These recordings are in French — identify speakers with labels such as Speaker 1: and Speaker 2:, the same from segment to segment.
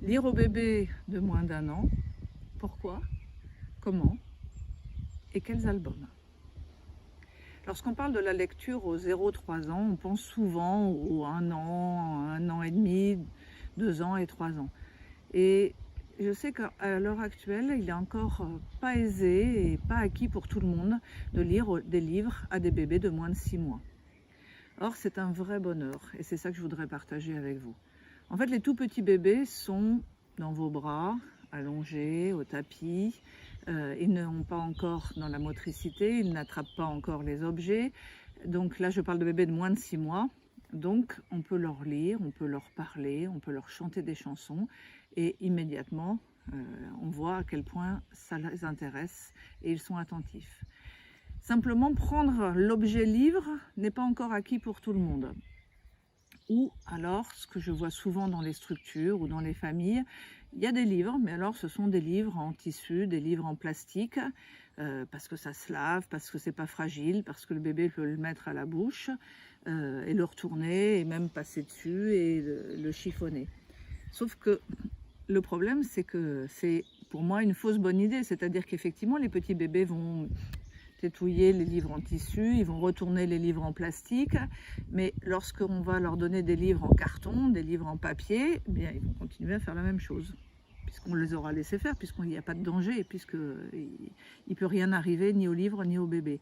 Speaker 1: Lire au bébé de moins d'1 an, pourquoi, comment et quels albums? Lorsqu'on parle de la lecture aux 0-3 ans, on pense souvent aux 1 an et demi, 2 ans et 3 ans. Et je sais qu'à l'heure actuelle, il est encore pas aisé et pas acquis pour tout le monde de lire des livres à des bébés de moins de 6 mois. Or, c'est un vrai bonheur et c'est ça que je voudrais partager avec vous. En fait, les tout petits bébés sont dans vos bras, allongés au tapis. Ils n'ont pas encore dans la motricité, ils n'attrapent pas encore les objets. Donc là, je parle de bébés de moins de 6 mois. Donc, on peut leur lire, on peut leur parler, on peut leur chanter des chansons et immédiatement, on voit à quel point ça les intéresse et ils sont attentifs. Simplement, prendre l'objet livre n'est pas encore acquis pour tout le monde. Ou alors, ce que je vois souvent dans les structures ou dans les familles, il y a des livres, mais alors ce sont des livres en tissu, des livres en plastique, parce que ça se lave, parce que c'est pas fragile, parce que le bébé peut le mettre à la bouche et le retourner et même passer dessus et le chiffonner. Sauf que le problème, c'est que c'est pour moi une fausse bonne idée, c'est-à-dire qu'effectivement les petits bébés vont tétouiller les livres en tissu, ils vont retourner les livres en plastique, mais lorsqu'on va leur donner des livres en carton, des livres en papier, eh bien, ils vont continuer à faire la même chose, puisqu'on les aura laissés faire, puisqu'il n'y a pas de danger, et puisqu'il ne peut rien arriver ni au livre ni au bébé.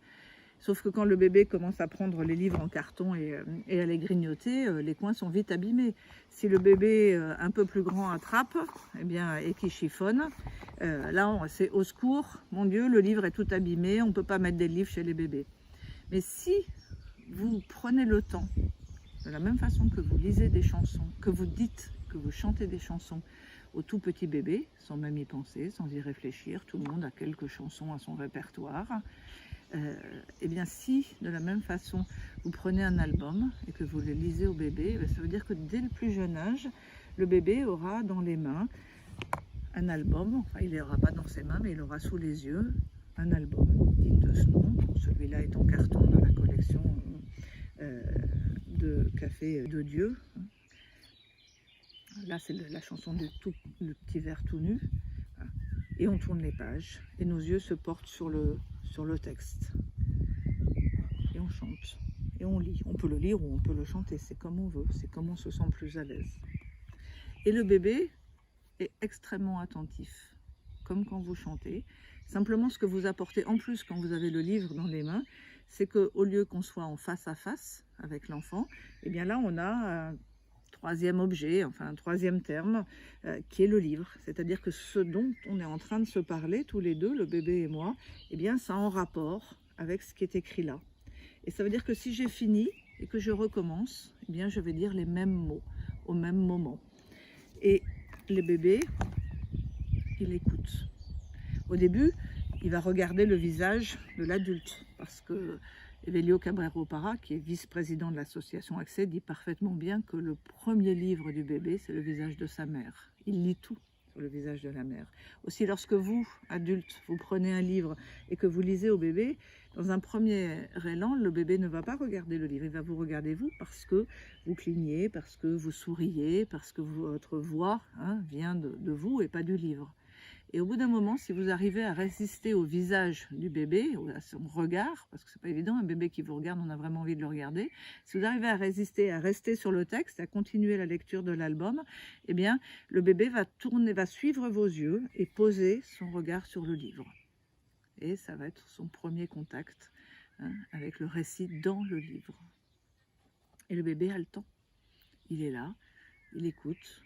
Speaker 1: Sauf que quand le bébé commence à prendre les livres en carton et à les grignoter, les coins sont vite abîmés. Si le bébé un peu plus grand attrape eh bien, et qui chiffonne, là c'est au secours, mon Dieu, le livre est tout abîmé, on ne peut pas mettre des livres chez les bébés. Mais si vous prenez le temps, de la même façon que vous lisez des chansons, que vous dites, que vous chantez des chansons au tout petit bébé, sans même y penser, sans y réfléchir, tout le monde a quelques chansons à son répertoire, eh bien si de la même façon vous prenez un album et que vous le lisez au bébé, ça veut dire que dès le plus jeune âge, le bébé aura dans les mains un album, enfin il n'aura pas dans ses mains mais il aura sous les yeux un album digne de ce nom. Celui-là est en carton de la collection de Café de Dieu. Là c'est la chanson de le petit ver tout nu. Et on tourne les pages et nos yeux se portent sur le texte. Et on chante, et on lit. On peut le lire ou on peut le chanter, c'est comme on veut, c'est comme on se sent plus à l'aise. Et le bébé est extrêmement attentif, comme quand vous chantez. Simplement, ce que vous apportez en plus quand vous avez le livre dans les mains, c'est qu'au lieu qu'on soit en face à face avec l'enfant, eh bien là, on a un troisième objet, enfin un troisième terme, qui est le livre. C'est-à-dire que ce dont on est en train de se parler, tous les deux, le bébé et moi, eh bien ça en rapport avec ce qui est écrit là. Et ça veut dire que si j'ai fini et que je recommence, eh bien je vais dire les mêmes mots au même moment. Et le bébé, il écoute. Au début, il va regarder le visage de l'adulte parce que Evelio Cabrero Parra, qui est vice-président de l'association Accès, dit parfaitement bien que le premier livre du bébé, c'est le visage de sa mère. Il lit tout sur le visage de la mère. Aussi, lorsque vous, adulte, vous prenez un livre et que vous lisez au bébé, dans un premier élan, le bébé ne va pas regarder le livre, il va vous regarder vous parce que vous clignez, parce que vous souriez, parce que votre voix vient de vous et pas du livre. Et au bout d'un moment, si vous arrivez à résister au visage du bébé, à son regard, parce que c'est pas évident, un bébé qui vous regarde, on a vraiment envie de le regarder, si vous arrivez à résister, à rester sur le texte, à continuer la lecture de l'album, eh bien, le bébé va tourner, va suivre vos yeux et poser son regard sur le livre. Et ça va être son premier contact avec le récit dans le livre. Et le bébé a le temps. Il est là, il écoute,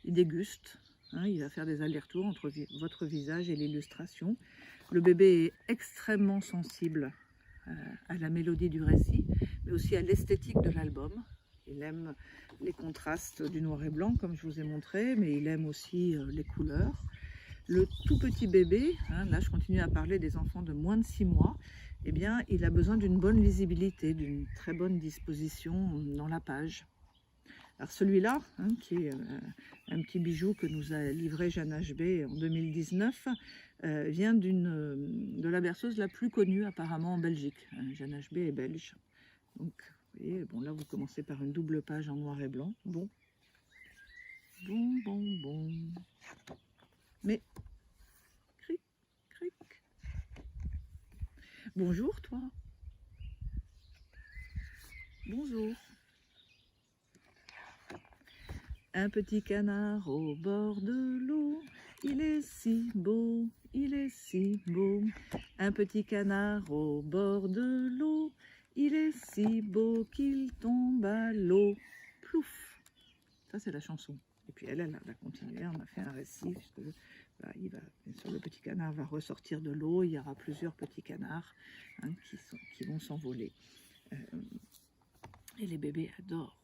Speaker 1: il déguste. Il va faire des allers-retours entre votre visage et l'illustration. Le bébé est extrêmement sensible à la mélodie du récit, mais aussi à l'esthétique de l'album. Il aime les contrastes du noir et blanc, comme je vous ai montré, mais il aime aussi les couleurs. Le tout petit bébé, là je continue à parler des enfants de moins de 6 mois, eh bien, il a besoin d'une bonne lisibilité, d'une très bonne disposition dans la page. Alors celui-là, qui est un petit bijou que nous a livré Jeanne HB en 2019, vient de la berceuse la plus connue apparemment en Belgique. Jeanne HB est belge. Donc, vous voyez, bon, là vous commencez par une double page en noir et blanc. Bon, Bon, bon, bon. Mais, cric, cric. Bonjour, toi. Bonjour. Un petit canard au bord de l'eau. Il est si beau, il est si beau. Un petit canard au bord de l'eau. Il est si beau qu'il tombe à l'eau. Plouf. Ça, c'est la chanson. Et puis elle va continuer. On a fait un récit. Puisque, bien sûr, le petit canard va ressortir de l'eau. Il y aura plusieurs petits canards qui vont s'envoler. Et les bébés adorent.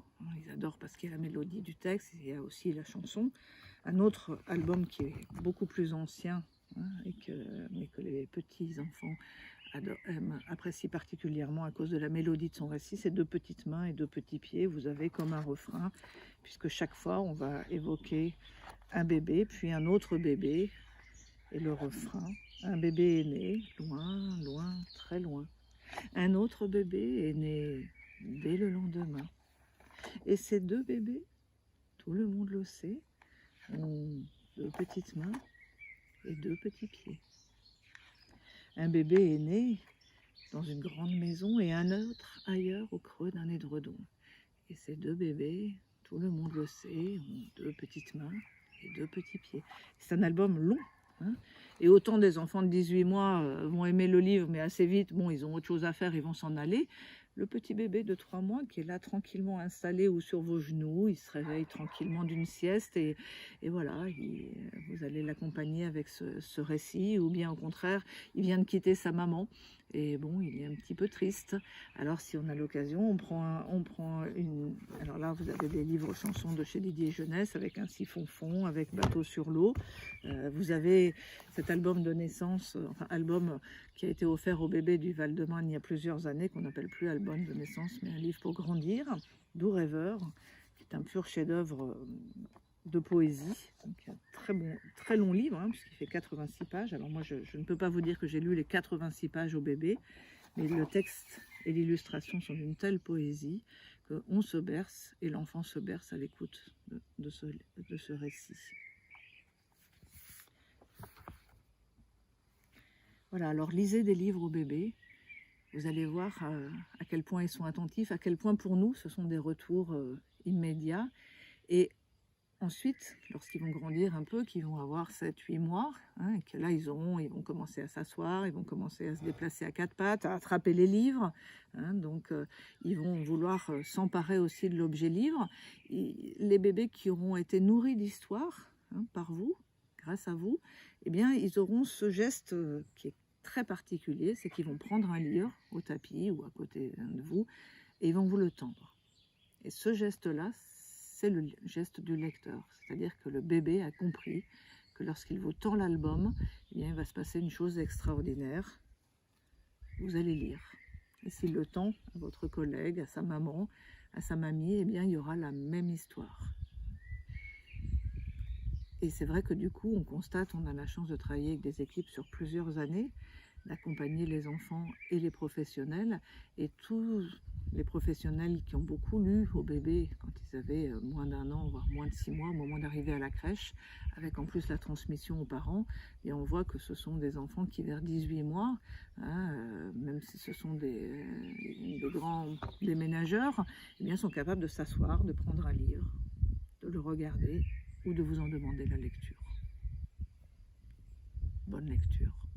Speaker 1: Ils adorent parce qu'il y a la mélodie du texte. Il y a aussi la chanson. Un autre album qui est beaucoup plus ancien, mais que les petits-enfants apprécient particulièrement à cause de la mélodie de son récit, c'est Deux petites mains et deux petits pieds. Vous avez comme un refrain, puisque chaque fois on va évoquer un bébé, puis un autre bébé, et le refrain. Un bébé est né, loin, loin, très loin. Un autre bébé est né dès le lendemain. Et ces deux bébés, tout le monde le sait, ont deux petites mains et deux petits pieds. Un bébé est né dans une grande maison et un autre ailleurs au creux d'un édredon. Et ces deux bébés, tout le monde le sait, ont deux petites mains et deux petits pieds. C'est un album long. Et autant des enfants de 18 mois vont aimer le livre, mais assez vite, bon, ils ont autre chose à faire, ils vont s'en aller. Le petit bébé de 3 mois qui est là tranquillement installé ou sur vos genoux, il se réveille tranquillement d'une sieste et voilà, vous allez l'accompagner avec ce récit, ou bien au contraire, il vient de quitter sa maman et bon, il est un petit peu triste. Alors si on a l'occasion, on prend une... Alors là, vous avez des livres chansons de chez Didier Jeunesse avec Un Siphon-Fond, avec Bateau sur l'eau. Vous avez cet album de naissance, enfin album qui a été offert au bébé du Val-de-Marne il y a plusieurs années, qu'on n'appelle plus album de naissance, mais un livre pour grandir, Doux rêveur, qui est un pur chef-d'œuvre de poésie. Donc un très long livre, puisqu'il fait 86 pages. Alors moi, je ne peux pas vous dire que j'ai lu les 86 pages au bébé, mais le texte et l'illustration sont d'une telle poésie qu'on se berce, et l'enfant se berce à l'écoute de ce récit. Voilà, alors lisez des livres au bébé, vous allez voir à quel point ils sont attentifs, à quel point pour nous ce sont des retours immédiats. Et ensuite, lorsqu'ils vont grandir un peu, qu'ils vont avoir 7-8 mois, et que là ils vont commencer à s'asseoir, ils vont commencer à se déplacer à quatre pattes, à attraper les livres, donc ils vont vouloir s'emparer aussi de l'objet livre. Les bébés qui auront été nourris d'histoire par vous, grâce à vous, eh bien, ils auront ce geste qui est très particulier, c'est qu'ils vont prendre un livre au tapis ou à côté de vous et ils vont vous le tendre. Et ce geste-là, c'est le geste du lecteur. C'est-à-dire que le bébé a compris que lorsqu'il vous tend l'album, eh bien, il va se passer une chose extraordinaire. Vous allez lire. Et s'il le tend à votre collègue, à sa maman, à sa mamie, eh bien, il y aura la même histoire. Et c'est vrai que du coup, on a la chance de travailler avec des équipes sur plusieurs années, d'accompagner les enfants et les professionnels. Et tous les professionnels qui ont beaucoup lu au bébé quand ils avaient moins d'1 an, voire moins de 6 mois, au moment d'arriver à la crèche, avec en plus la transmission aux parents, et on voit que ce sont des enfants qui, vers 18 mois, même si ce sont des grands déménageurs, eh bien, sont capables de s'asseoir, de prendre un livre, de le regarder, ou de vous en demander la lecture. Bonne lecture.